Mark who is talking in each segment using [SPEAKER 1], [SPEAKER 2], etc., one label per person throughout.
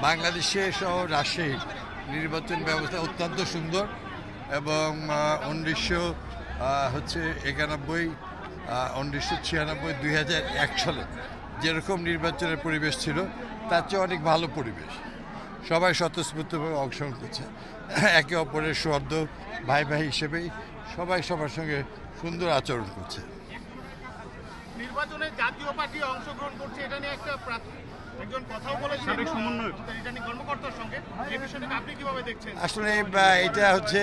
[SPEAKER 1] বাংলাদেশে সহ রাজশাহীর নির্বাচন ব্যবস্থা অত্যন্ত সুন্দর এবং 1991, 1996, 2001 সালে যেরকম নির্বাচনের পরিবেশ ছিল তার চেয়ে অনেক ভালো পরিবেশ। সবাই স্বতঃস্ফূর্তভাবে অংশগ্রহণ করছে, একে অপরের সদ্য ভাই ভাই হিসেবেই সবাই সবার সঙ্গে সুন্দর আচরণ করছে।
[SPEAKER 2] নির্বাচনে জাতীয় পার্টি অংশগ্রহণ করছে, এটা নিয়ে একজন কথাও বলেছেন রিটার্নিং কর্মকর্তার সঙ্গে, এই বিষয়টাকে আপনি কিভাবে দেখছেন?
[SPEAKER 1] আসলে এটা হচ্ছে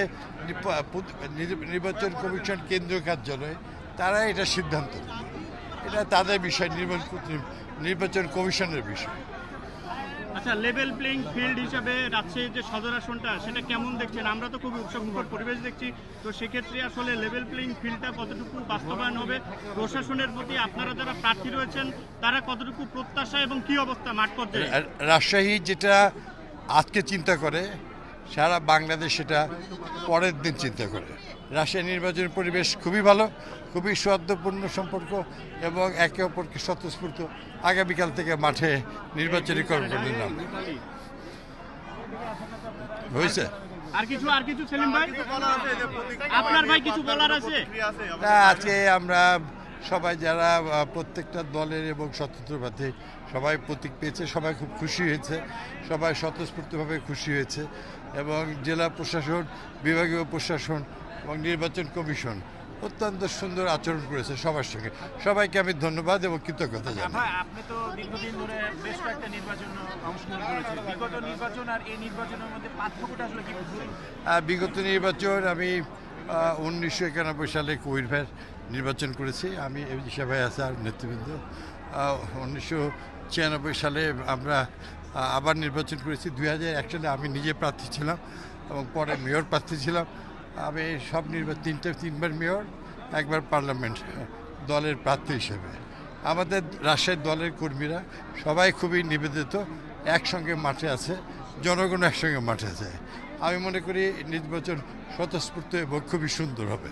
[SPEAKER 1] নির্বাচন কমিশন কেন্দ্রীয় কার্যালয়, তারা এটা সিদ্ধান্ত নেবে। এটা তাদের বিষয়, নির্বাচন কমিশনের বিষয়।
[SPEAKER 3] আচ্ছা, লেভেল প্লেইং ফিল্ড হিসাবে রাজশাহীর যে সদর আসনটা সেটা কেমন দেখছেন? আমরা তো খুবই উৎসবমুখর পরিবেশ দেখছি, তো সেক্ষেত্রে আসলে লেভেল প্লেইং ফিল্ডটা কতটুকু বাস্তবায়ন হবে? প্রশাসনের প্রতি আপনারা যারা প্রার্থী রয়েছেন তারা কতটুকু প্রত্যাশা এবং কি অবস্থা মাঠ পর্যায়ে?
[SPEAKER 1] রাজশাহী যেটা আজকে চিন্তা করে, সারা বাংলাদেশ সেটা পরের দিন চিন্তা করে। রাজশাহী নির্বাচনের পরিবেশ খুবই ভালো, খুবই সৌহার্দ্যপূর্ণ সম্পর্ক এবং একে অপরকে স্বতঃস্ফূর্ত। আগামীকাল থেকে মাঠে নির্বাচনী কর্মকাণ্ডের নাম হয়েছে।
[SPEAKER 3] আর কিছু সেলিম ভাই, আপনার ভাই কিছু বলার আছে?
[SPEAKER 1] আজকে আমরা সবাই যারা প্রত্যেকটা দলের এবং স্বতন্ত্র প্রার্থী সবাই প্রতীক পেয়েছে, সবাই খুব খুশি হয়েছে, সবাই স্বতঃস্ফূর্তভাবে খুশি হয়েছে এবং জেলা প্রশাসন, বিভাগীয় প্রশাসন এবং নির্বাচন কমিশন অত্যন্ত সুন্দর আচরণ করেছে সবার সঙ্গে। সবাইকে আমি ধন্যবাদ এবং কৃতজ্ঞতা জানাই।
[SPEAKER 4] আপনি তো দীর্ঘদিন ধরে বেশ কয়েকটা নির্বাচন অংশগ্রহণ করেছেন, বিগত নির্বাচন আর এই নির্বাচনের মধ্যে পার্থক্যটা আসলে কি?
[SPEAKER 1] বিগত নির্বাচন আমি 1991 সালে কোভিড ভাই নির্বাচন করেছি, আমি এবিসা ভাই আছে আর নেতৃবৃন্দ। 1996 সালে আমরা আবার নির্বাচন করেছি। 2001 সালে আমি নিজে প্রার্থী ছিলাম এবং পরে মেয়র প্রার্থী ছিলাম। আমি সব তিনবার মেয়র, একবার পার্লামেন্ট দলের প্রার্থী হিসেবে। আমাদের রাজশাহীর দলের কর্মীরা সবাই খুবই নিবেদিত, একসঙ্গে মাঠে আছে, জনগণ একসঙ্গে মাঠে আছে। আমি মনে করি নির্বাচন স্বতঃস্ফূর্ত এবং খুবই সুন্দর হবে।